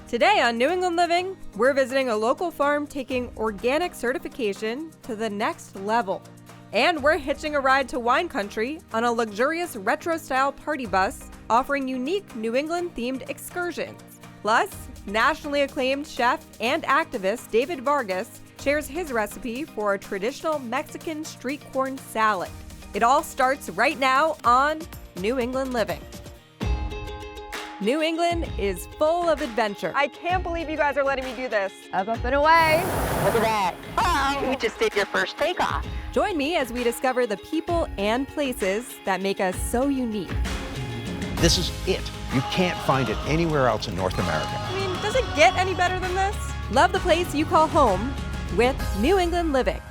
Today on New England Living, we're visiting a local farm taking organic certification to the next level. And we're hitching a ride to wine country on a luxurious retro-style party bus offering unique New England-themed excursions. Plus, nationally acclaimed chef and activist David Vargas shares his recipe for a traditional Mexican street corn salad. It all starts right now on New England Living. New England is full of adventure. I can't believe you guys are letting me do this. Up and away. Look at that. Oh, you just did your first takeoff. Join me as we discover the people and places that make us so unique. This is it. You can't find it anywhere else in North America. I mean, does it get any better than this? Love the place you call home with New England Living.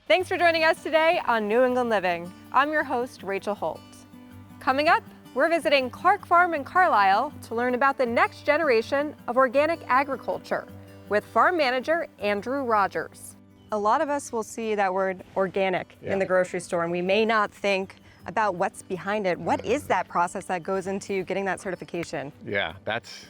Thanks for joining us today on New England Living. I'm your host, Rachel Holt. Coming up, we're visiting Clark Farm in Carlisle to learn about the next generation of organic agriculture with farm manager Andrew Rogers. A lot of us will see that word organic in the grocery store, and we may not think about what's behind it. What is that process that goes into getting that certification? Yeah, that's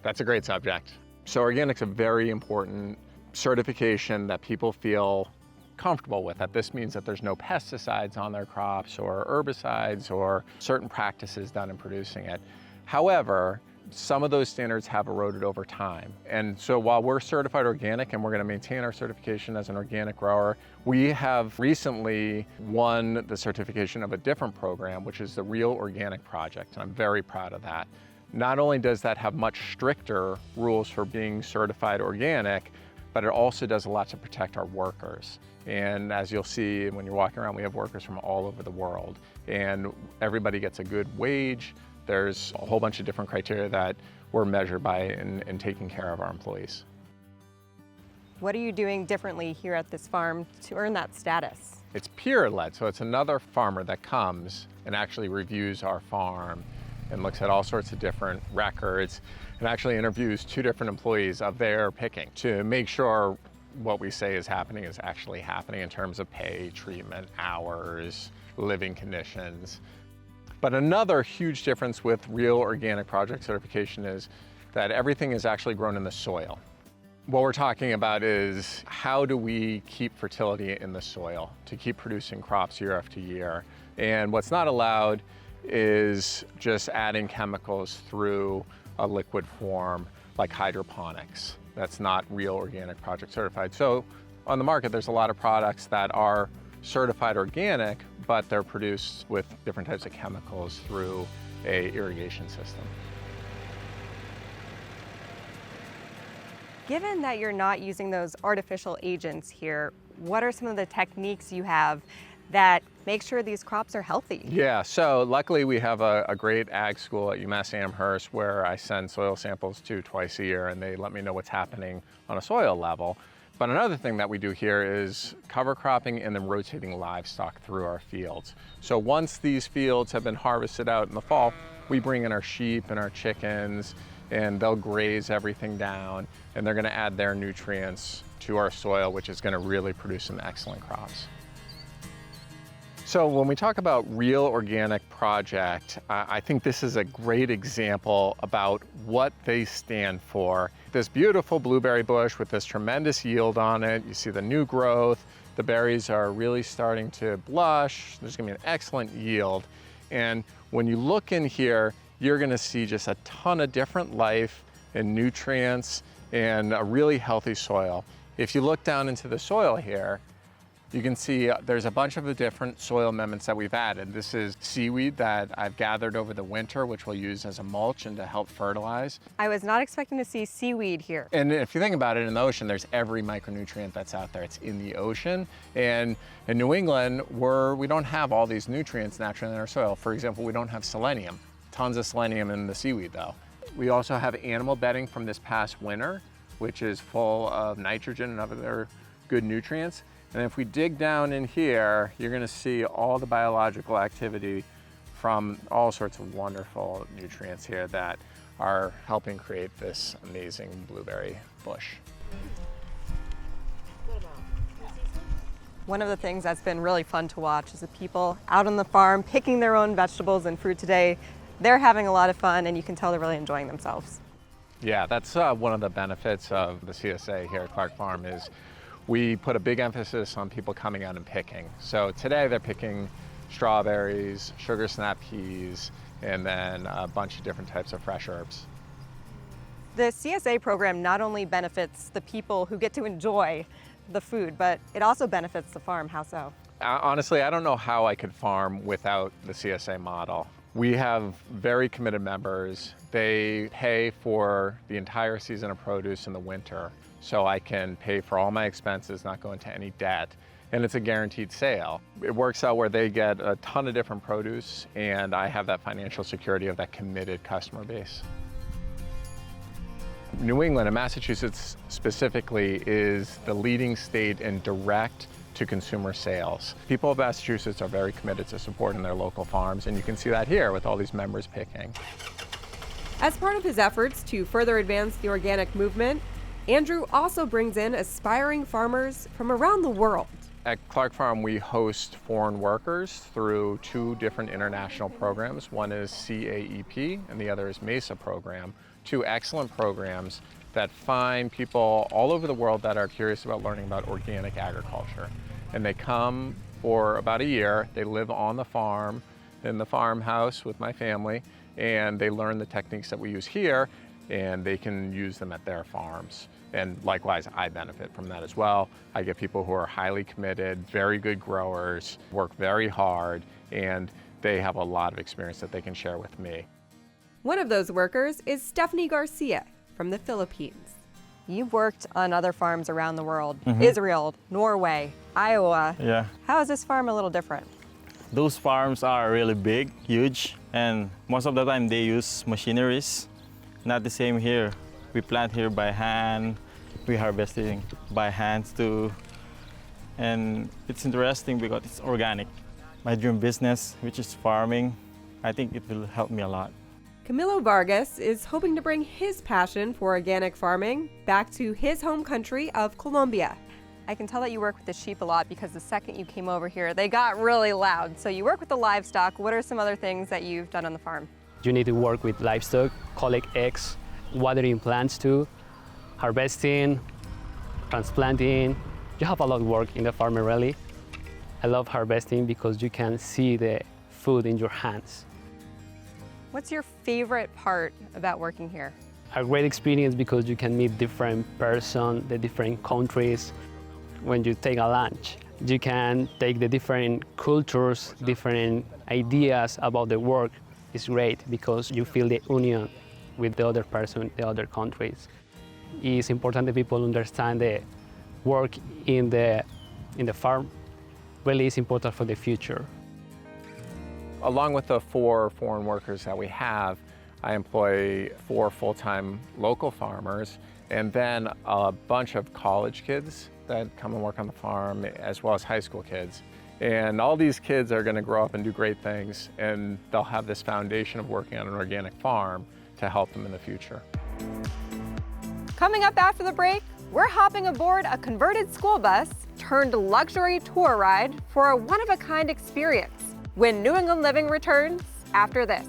a great subject. So organic's a very important certification that people feel comfortable with. That this means that there's no pesticides on their crops or herbicides or certain practices done in producing it. However, some of those standards have eroded over time. And so while we're certified organic and we're going to maintain our certification as an organic grower, we have recently won the certification of a different program, which is the Real Organic Project. And I'm very proud of that. Not only does that have much stricter rules for being certified organic, but it also does a lot to protect our workers. And as you'll see when you're walking around, we have workers from all over the world, and everybody gets a good wage. There's a whole bunch of different criteria that we're measured by in taking care of our employees. What are you doing differently here at this farm to earn that status? It's peer-led, so it's another farmer that comes and actually reviews our farm and looks at all sorts of different records and actually interviews 2 different employees of their picking to make sure what we say is actually happening in terms of pay, treatment, hours, living conditions. But another huge difference with Real Organic Project certification is that everything is actually grown in the soil. What we're talking about is how do we keep fertility in the soil to keep producing crops year after year. And what's not allowed is just adding chemicals through a liquid form like hydroponics. That's not Real Organic Project certified. So on the market, there's a lot of products that are certified organic, but they're produced with different types of chemicals through a irrigation system. Given that you're not using those artificial agents here, what are some of the techniques you have that make sure these crops are healthy? Yeah, so luckily we have a great ag school at UMass Amherst where I send soil samples to twice a year, and they let me know what's happening on a soil level. But another thing that we do here is cover cropping and then rotating livestock through our fields. So once these fields have been harvested out in the fall, we bring in our sheep and our chickens, and they'll graze everything down, and they're going to add their nutrients to our soil, which is going to really produce some excellent crops. So when we talk about Real Organic Project, I think this is a great example about what they stand for. This beautiful blueberry bush with this tremendous yield on it. You see the new growth. The berries are really starting to blush. There's gonna be an excellent yield. And when you look in here, you're gonna see just a ton of different life and nutrients and a really healthy soil. If you look down into the soil here, you can see there's a bunch of the different soil amendments that we've added. This is seaweed that I've gathered over the winter, which we'll use as a mulch and to help fertilize. I was not expecting to see seaweed here. And if you think about it, in the ocean, there's every micronutrient that's out there. It's in the ocean. And in New England, we don't have all these nutrients naturally in our soil. For example, we don't have selenium. Tons of selenium in the seaweed, though. We also have animal bedding from this past winter, which is full of nitrogen and other good nutrients. And if we dig down in here, you're gonna see all the biological activity from all sorts of wonderful nutrients here that are helping create this amazing blueberry bush. One of the things that's been really fun to watch is the people out on the farm picking their own vegetables and fruit today. They're having a lot of fun, and you can tell they're really enjoying themselves. Yeah, that's one of the benefits of the CSA here at Clark Farm is we put a big emphasis on people coming out and picking. So today they're picking strawberries, sugar snap peas, and then a bunch of different types of fresh herbs. The CSA program not only benefits the people who get to enjoy the food, but it also benefits the farm. How so? Honestly, I don't know how I could farm without the CSA model. We have very committed members. They pay for the entire season of produce in the winter, so I can pay for all my expenses, not go into any debt, and it's a guaranteed sale. It works out where they get a ton of different produce, and I have that financial security of that committed customer base. New England and Massachusetts specifically is the leading state in direct to consumer sales. People of Massachusetts are very committed to supporting their local farms, and you can see that here with all these members picking. As part of his efforts to further advance the organic movement, Andrew also brings in aspiring farmers from around the world. At Clark Farm, we host foreign workers through two different international programs. One is CAEP and the other is MESA program. Two excellent programs that find people all over the world that are curious about learning about organic agriculture. And they come for about a year. They live on the farm, in the farmhouse with my family, and they learn the techniques that we use here, and they can use them at their farms. And likewise, I benefit from that as well. I get people who are highly committed, very good growers, work very hard, and they have a lot of experience that they can share with me. One of those workers is Stephanie Garcia from the Philippines. You've worked on other farms around the world, Israel, Norway, Iowa. Yeah. How is this farm a little different? Those farms are really big, huge, and most of the time they use machineries. Not the same here. We plant here by hand, we harvesting by hands too. And it's interesting because it's organic. My dream business, which is farming, I think it will help me a lot. Camilo Vargas is hoping to bring his passion for organic farming back to his home country of Colombia. I can tell that you work with the sheep a lot because the second you came over here, they got really loud. So you work with the livestock. What are some other things that you've done on the farm? You need to work with livestock, collect eggs, watering plants too, harvesting, transplanting. You have a lot of work in the farm really. I love harvesting because you can see the food in your hands. What's your favorite part about working here? A great experience because you can meet different persons, the different countries. When you take a lunch, you can take the different cultures, different ideas about the work. It's great because you feel the union with the other person, the other countries. It's important that people understand the work in the farm really is important for the future. Along with the 4 foreign workers that we have, I employ 4 full-time local farmers and then a bunch of college kids that come and work on the farm, as well as high school kids. And all these kids are going to grow up and do great things, and they'll have this foundation of working on an organic farm to help them in the future. Coming up after the break, we're hopping aboard a converted school bus turned luxury tour ride for a one-of-a-kind experience when New England Living returns after this.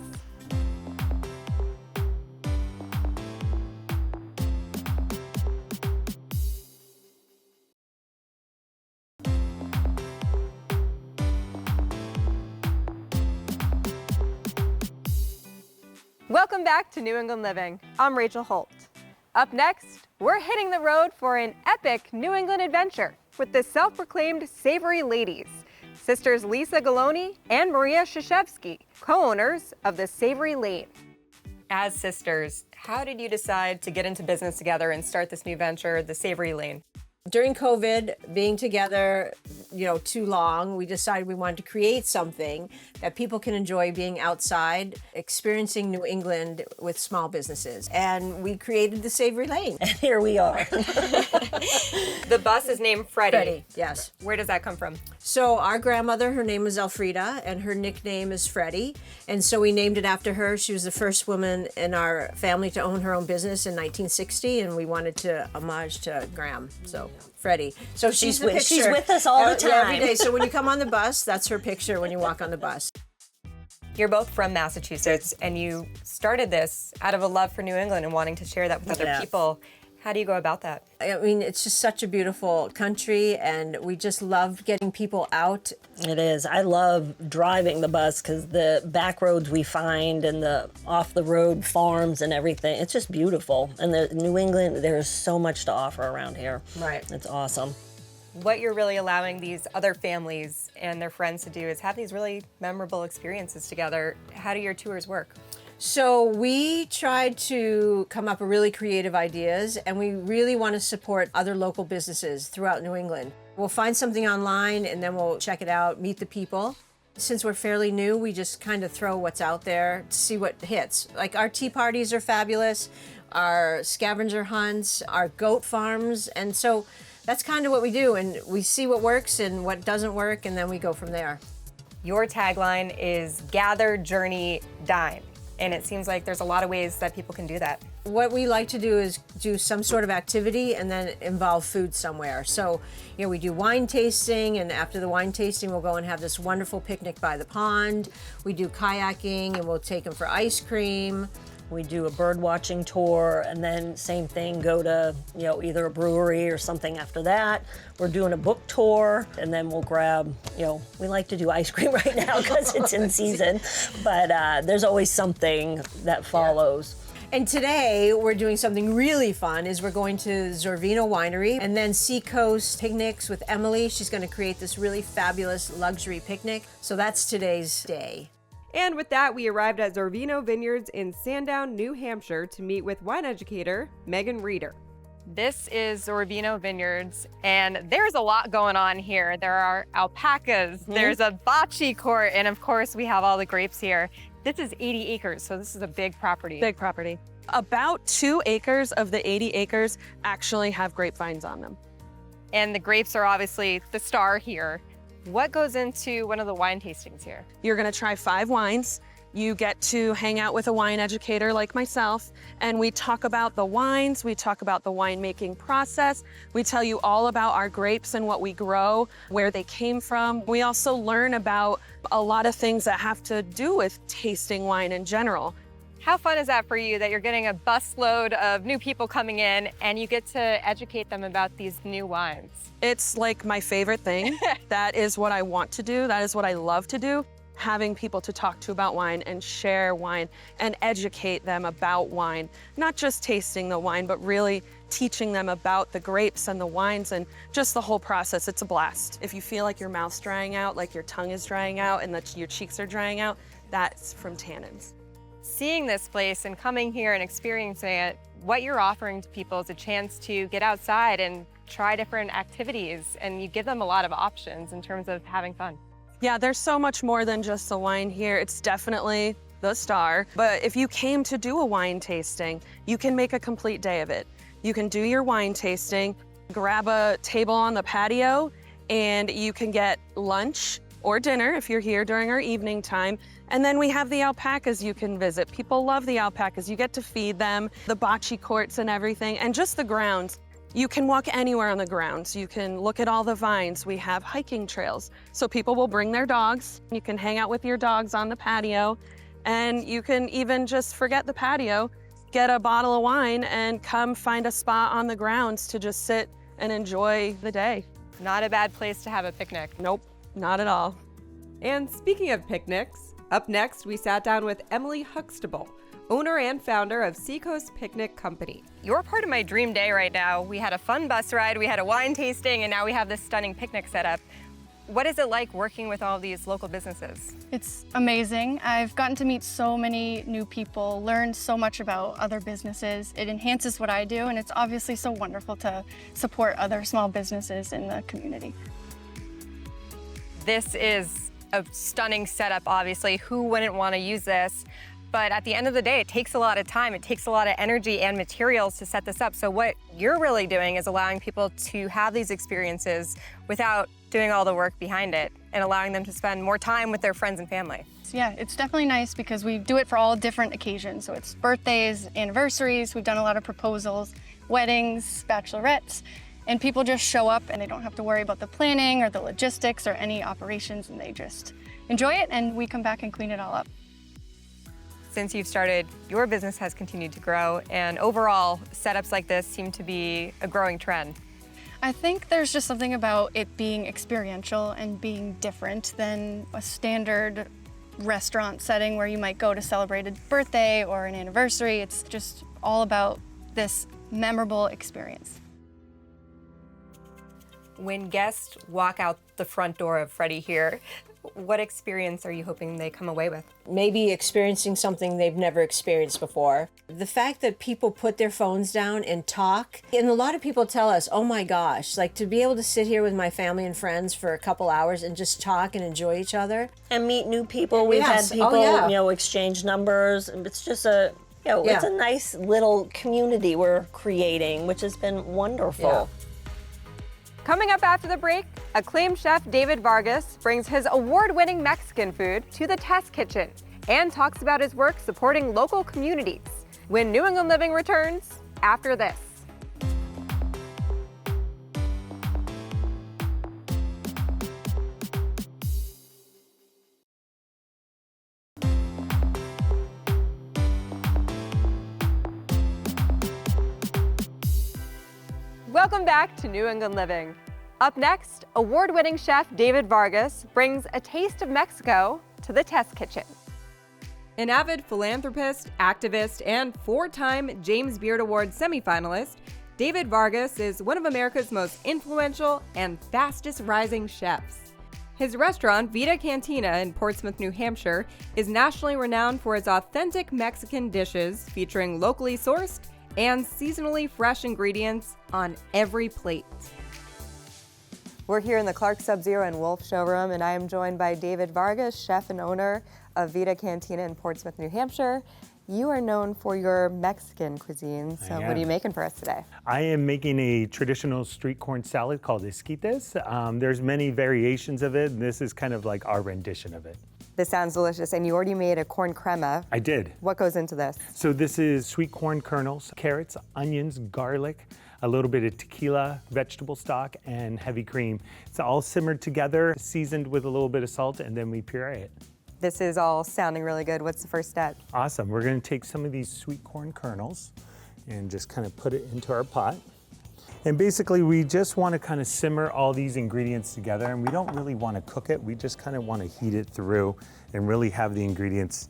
Welcome back to New England Living. I'm Rachel Holt. Up next, we're hitting the road for an epic New England adventure with the self-proclaimed Savory Ladies, sisters Lisa Galoni and Maria Shashevsky, co-owners of the Savory Lane. As sisters, how did you decide to get into business together and start this new venture, the Savory Lane? During COVID, being together, too long, we decided we wanted to create something that people can enjoy being outside, experiencing New England with small businesses. And we created the Savory Lane. And here we are. The bus is named Freddie. Freddie, yes. Where does that come from? So our grandmother, her name was Elfrida, and her nickname is Freddie. And so we named it after her. She was the first woman in our family to own her own business in 1960, and we wanted to homage to Graham. So Freddie. So she's with us all the time. Every day. So when you come on the bus, that's her picture when you walk on the bus. You're both from Massachusetts, and you started this out of a love for New England and wanting to share that with other people. How do you go about that? I mean, it's just such a beautiful country, and we just love getting people out. It is. I love driving the bus because the back roads we find and the off-the-road farms and everything, it's just beautiful. And the New England, there's so much to offer around here. Right. It's awesome. What you're really allowing these other families and their friends to do is have these really memorable experiences together. How do your tours work? So we tried to come up with really creative ideas, and we really want to support other local businesses throughout New England. We'll find something online and then we'll check it out, meet the people. Since we're fairly new, we just kind of throw what's out there to see what hits. Like our tea parties are fabulous, our scavenger hunts, our goat farms, and so that's kind of what we do, and we see what works and what doesn't work, and then we go from there. Your tagline is Gather, Journey, Dine. And it seems like there's a lot of ways that people can do that. What we like to do is do some sort of activity and then involve food somewhere. So, we do wine tasting, and after the wine tasting, we'll go and have this wonderful picnic by the pond. We do kayaking, and we'll take them for ice cream. We do a bird watching tour, and then same thing, go to, either a brewery or something after that. We're doing a book tour, and then we'll grab, we like to do ice cream right now because it's in season, but there's always something that follows. And today we're doing something really fun. Is we're going to Zorvino Winery and then Seacoast Picnics with Emily. She's going to create this really fabulous luxury picnic. So that's today's day. And with that, we arrived at Zorvino Vineyards in Sandown, New Hampshire to meet with wine educator Megan Reeder. This is Zorvino Vineyards, and there's a lot going on here. There are alpacas, there's a bocce court, and of course we have all the grapes here. This is 80 acres, so this is a big property. Big property. About 2 acres of the 80 acres actually have grapevines on them. And the grapes are obviously the star here. What goes into one of the wine tastings here? You're gonna try 5 wines. You get to hang out with a wine educator like myself, and we talk about the wines, we talk about the winemaking process, we tell you all about our grapes and what we grow, where they came from. We also learn about a lot of things that have to do with tasting wine in general. How fun is that for you that you're getting a busload of new people coming in and you get to educate them about these new wines? It's like my favorite thing. That is what I want to do. That is what I love to do. Having people to talk to about wine and share wine and educate them about wine. Not just tasting the wine, but really teaching them about the grapes and the wines and just the whole process. It's a blast. If you feel like your mouth's drying out, like your tongue is drying out and that your cheeks are drying out, that's from tannins. Seeing this place and coming here and experiencing it, what you're offering to people is a chance to get outside and try different activities, and you give them a lot of options in terms of having fun. Yeah, there's so much more than just the wine here. It's definitely the star, but if you came to do a wine tasting, you can make a complete day of it. You can do your wine tasting, grab a table on the patio, and you can get lunch or dinner if you're here during our evening time. And then we have the alpacas you can visit. People love the alpacas. You get to feed them, the bocce courts and everything, and just the grounds. You can walk anywhere on the grounds. You can look at all the vines. We have hiking trails. So people will bring their dogs. You can hang out with your dogs on the patio, and you can even just forget the patio, get a bottle of wine and come find a spot on the grounds to just sit and enjoy the day. Not a bad place to have a picnic. Nope, not at all. And speaking of picnics, up next we sat down with Emily Huxtable, owner and founder of Seacoast Picnic Company. You're part of my dream day right now. We had a fun bus ride, we had a wine tasting, and now we have this stunning picnic set up. What is it like working with all these local businesses? It's amazing. I've gotten to meet so many new people, learned so much about other businesses. It enhances what I do, and it's obviously so wonderful to support other small businesses in the community. This is a stunning setup, obviously. Who wouldn't want to use this? But at the end of the day, it takes a lot of time. It takes a lot of energy and materials to set this up. So what you're really doing is allowing people to have these experiences without doing all the work behind it and allowing them to spend more time with their friends and family. Yeah, it's definitely nice because we do it for all different occasions. So it's birthdays, anniversaries, we've done a lot of proposals, weddings, bachelorettes, and people just show up and they don't have to worry about the planning or the logistics or any operations, and they just enjoy it, and we come back and clean it all up. since you've started, your business has continued to grow, and overall, setups like this seem to be a growing trend. I think there's just something about it being experiential and being different than a standard restaurant setting where you might go to celebrate a birthday or an anniversary. It's just all about this memorable experience. When guests walk out the front door of Freddie here, what experience are you hoping they come away with? Maybe experiencing something they've never experienced before. The fact that people put their phones down and talk, and a lot of people tell us, oh my gosh, like to be able to sit here with my family and friends for a couple hours and just talk and enjoy each other. And meet new people. We've Yes. had people, Oh, yeah. you know, exchange numbers. It's just a, you know, it's a nice little community we're creating, which has been wonderful. Yeah. Coming up after the break, acclaimed chef David Vargas brings his award-winning Mexican food to the test kitchen and talks about his work supporting local communities. When New England Living returns after this. Welcome back to New England Living. Up next, award-winning chef David Vargas brings a taste of Mexico to the test kitchen. An avid philanthropist, activist, and four-time James Beard Award semifinalist, David Vargas is one of America's most influential and fastest-rising chefs. His restaurant, Vida Cantina in Portsmouth, New Hampshire, is nationally renowned for its authentic Mexican dishes featuring locally sourced and seasonally fresh ingredients on every plate. We're here in the Clark Sub-Zero and Wolf showroom, and I am joined by David Vargas, chef and owner of Vida Cantina in Portsmouth, New Hampshire. You are known for your Mexican cuisine, so what are you making for us today? I am making a traditional street corn salad called esquites. There's many variations of it, and this is kind of like our rendition of it. This sounds delicious, and you already made a corn crema. I did. What goes into this? So this is sweet corn kernels, carrots, onions, garlic, a little bit of tequila, vegetable stock, and heavy cream. It's all simmered together, seasoned with a little bit of salt, and then we puree it. This is all sounding really good. What's the first step? Awesome. We're going to take some of these sweet corn kernels and just kind of put it into our pot. And basically, we just want to kind of simmer all these ingredients together, and we don't really want to cook it. We just kind of want to heat it through and really have the ingredients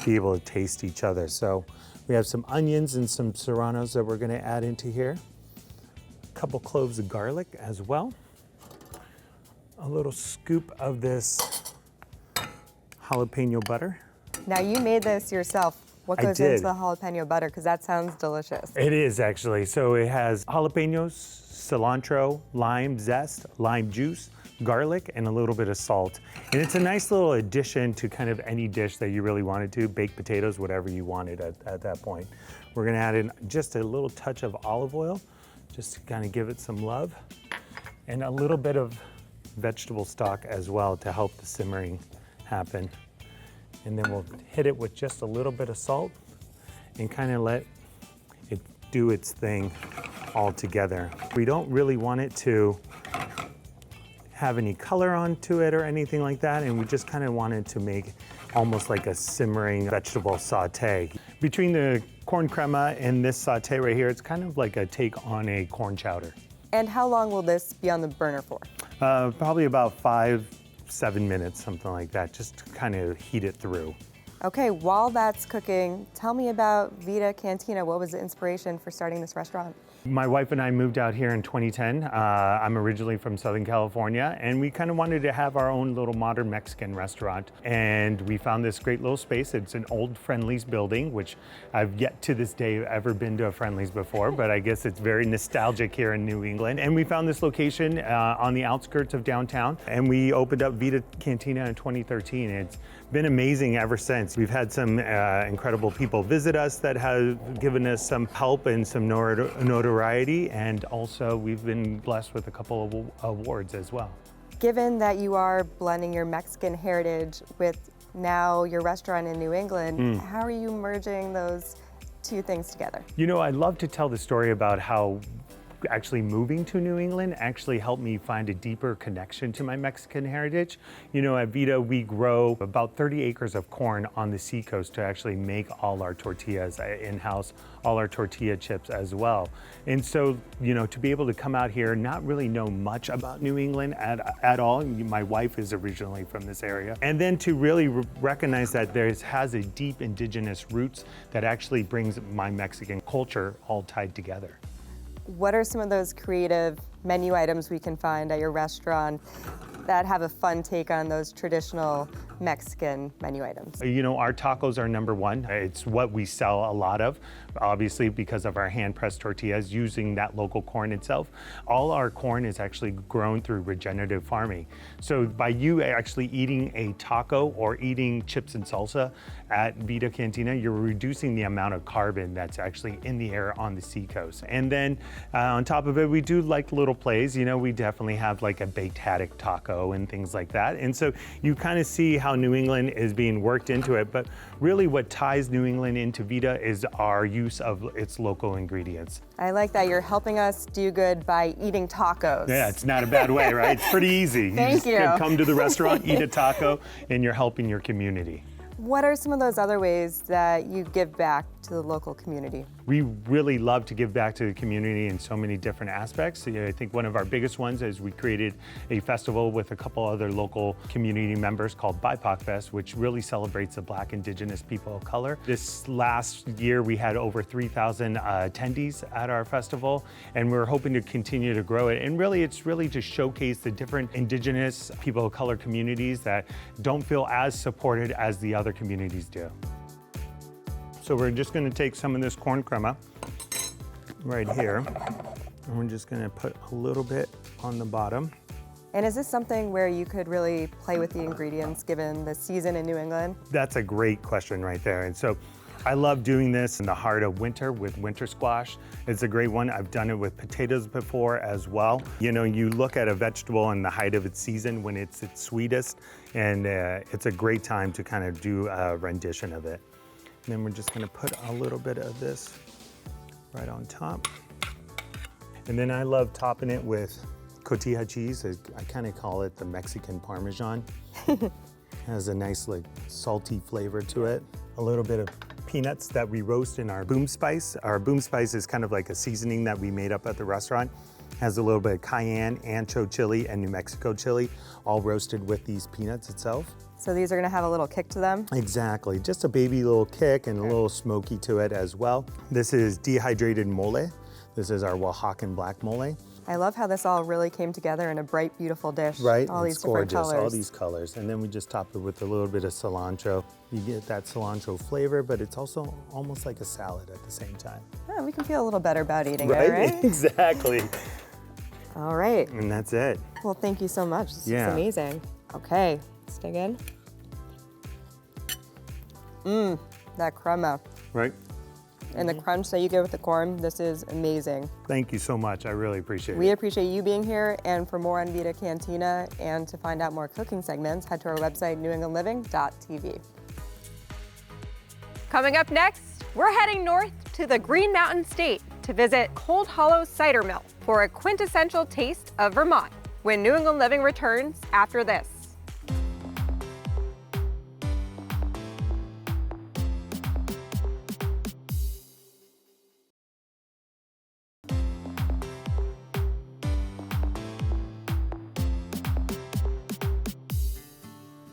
be able to taste each other. So we have some onions and some serranos that we're going to add into here. A couple cloves of garlic as well. A little scoop of this jalapeno butter. Now, you made this yourself. What goes into the jalapeno butter? Because that sounds delicious. It is actually. So it has jalapenos, cilantro, lime zest, lime juice, garlic, and a little bit of salt. And it's a nice little addition to kind of any dish that you really wanted to, baked potatoes, whatever you wanted at that point. We're gonna add in just a little touch of olive oil, just to kind of give it some love, and a little bit of vegetable stock as well to help the simmering happen. And then we'll hit it with just a little bit of salt and kind of let it do its thing all together. We don't really want it to have any color onto it or anything like that, and we just kind of want it to make almost like a simmering vegetable saute. Between the corn crema and this saute right here, it's kind of like a take on a corn chowder. And how long will this be on the burner for? Probably about 5-7 minutes, something like that, just to kind of heat it through. Okay, while that's cooking, tell me about Vida Cantina. What was the inspiration for starting this restaurant? My wife and I moved out here in 2010. I'm originally from Southern California, and we kind of wanted to have our own little modern Mexican restaurant. And we found this great little space. It's an old Friendly's building, which I've yet to this day ever been to a Friendly's before, but I guess it's very nostalgic here in New England. And we found this location on the outskirts of downtown, and we opened up Vida Cantina in 2013. It's been amazing ever since. We've had some incredible people visit us that have given us some help and some notoriety, and also we've been blessed with a couple of awards as well. Given that you are blending your Mexican heritage with now your restaurant in New England, how are you merging those two things together? You know, I love to tell the story about how actually moving to New England actually helped me find a deeper connection to my Mexican heritage. You know, at Vida, we grow about 30 acres of corn on the seacoast to actually make all our tortillas in-house, all our tortilla chips as well. And so, you know, to be able to come out here, not really know much about New England at all. My wife is originally from this area. And then to really recognize that there has a deep indigenous roots that actually brings my Mexican culture all tied together. What are some of those creative menu items we can find at your restaurant that have a fun take on those traditional Mexican menu items? You know, our tacos are number one. It's what we sell a lot of, obviously because of our hand-pressed tortillas using that local corn itself. All our corn is actually grown through regenerative farming. So by you actually eating a taco or eating chips and salsa at Vida Cantina, you're reducing the amount of carbon that's actually in the air on the seacoast. And then on top of it, we do like little plays. You know, we definitely have like a baked haddock taco and things like that. And so you kind of see how New England is being worked into it, but really what ties New England into Vida is our use of its local ingredients. I like that you're helping us do good by eating tacos. Yeah, it's not a bad way, right? It's pretty easy. Thank you. Just come to the restaurant, eat a taco, and you're helping your community. What are some of those other ways that you give back to the local community? We really love to give back to the community in so many different aspects. I think one of our biggest ones is we created a festival with a couple other local community members called BIPOC Fest, which really celebrates the Black Indigenous people of color. This last year, we had over 3,000 attendees at our festival, and we're hoping to continue to grow it. And really, it's really to showcase the different Indigenous people of color communities that don't feel as supported as the other communities do. So we're just going to take some of this corn crema right here, and we're just going to put a little bit on the bottom. And is this something where you could really play with the ingredients given the season in New England? That's a great question right there. And so I love doing this in the heart of winter with winter squash. It's a great one. I've done it with potatoes before as well. You know, you look at a vegetable in the height of its season when it's its sweetest, and it's a great time to kind of do a rendition of it. And then we're just gonna put a little bit of this right on top. And then I love topping it with cotija cheese. I kind of call it the Mexican Parmesan. Has a nice like salty flavor to it. A little bit of peanuts that we roast in our boom spice. Our boom spice is kind of like a seasoning that we made up at the restaurant. Has a little bit of cayenne, ancho chili, and New Mexico chili, all roasted with these peanuts itself. So these are gonna have a little kick to them? Exactly, just a baby little kick and a little smoky to it as well. This is dehydrated mole. This is our Oaxacan black mole. I love how this all really came together in a bright, beautiful dish. Right, all it's these different gorgeous, colors. all these colors. And then we just top it with a little bit of cilantro. You get that cilantro flavor, but it's also almost like a salad at the same time. Yeah, we can feel a little better about eating Right, it, right? exactly. All right. And that's it. Well, thank you so much. This is Yeah. amazing. Okay, let's dig in. That crema. Right. And the crunch that you get with the corn, this is amazing. Thank you so much. I really appreciate We it. appreciate you being here, and for more on Vida Cantina and to find out more cooking segments, head to our website, newenglandliving.tv. Coming up next, we're heading north to the Green Mountain State to visit Cold Hollow Cider Mill for a quintessential taste of Vermont when New England Living returns after this.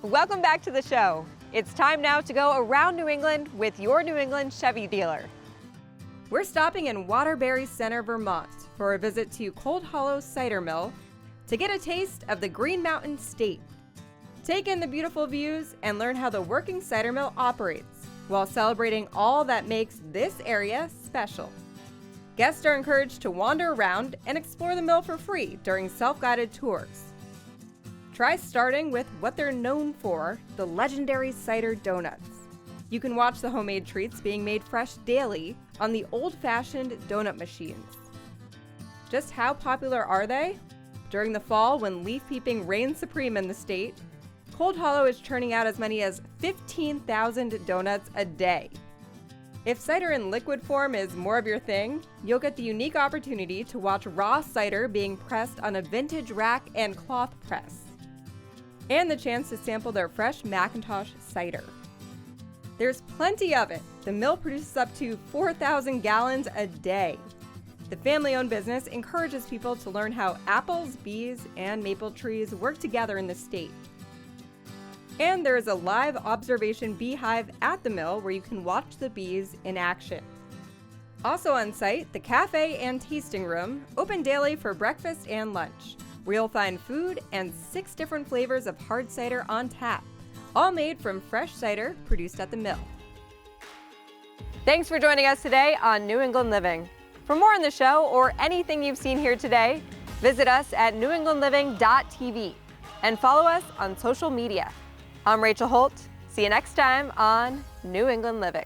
Welcome back to the show. It's time now to go around New England with your New England Chevy dealer. We're stopping in Waterbury Center, Vermont for a visit to Cold Hollow Cider Mill to get a taste of the Green Mountain State. Take in the beautiful views and learn how the working cider mill operates while celebrating all that makes this area special. Guests are encouraged to wander around and explore the mill for free during self-guided tours. Try starting with what they're known for, the legendary cider donuts. You can watch the homemade treats being made fresh daily on the old-fashioned donut machines. Just how popular are they? During the fall, when leaf peeping reigns supreme in the state, Cold Hollow is churning out as many as 15,000 donuts a day. If cider in liquid form is more of your thing, you'll get the unique opportunity to watch raw cider being pressed on a vintage rack and cloth press, and the chance to sample their fresh Macintosh cider. There's plenty of it. The mill produces up to 4,000 gallons a day. The family-owned business encourages people to learn how apples, bees, and maple trees work together in the state. And there is a live observation beehive at the mill where you can watch the bees in action. Also on site, the cafe and tasting room, open daily for breakfast and lunch, where you'll find food and 6 different flavors of hard cider on tap, all made from fresh cider produced at the mill. Thanks for joining us today on New England Living. For more on the show or anything you've seen here today, visit us at newenglandliving.tv and follow us on social media. I'm Rachel Holt. See you next time on New England Living.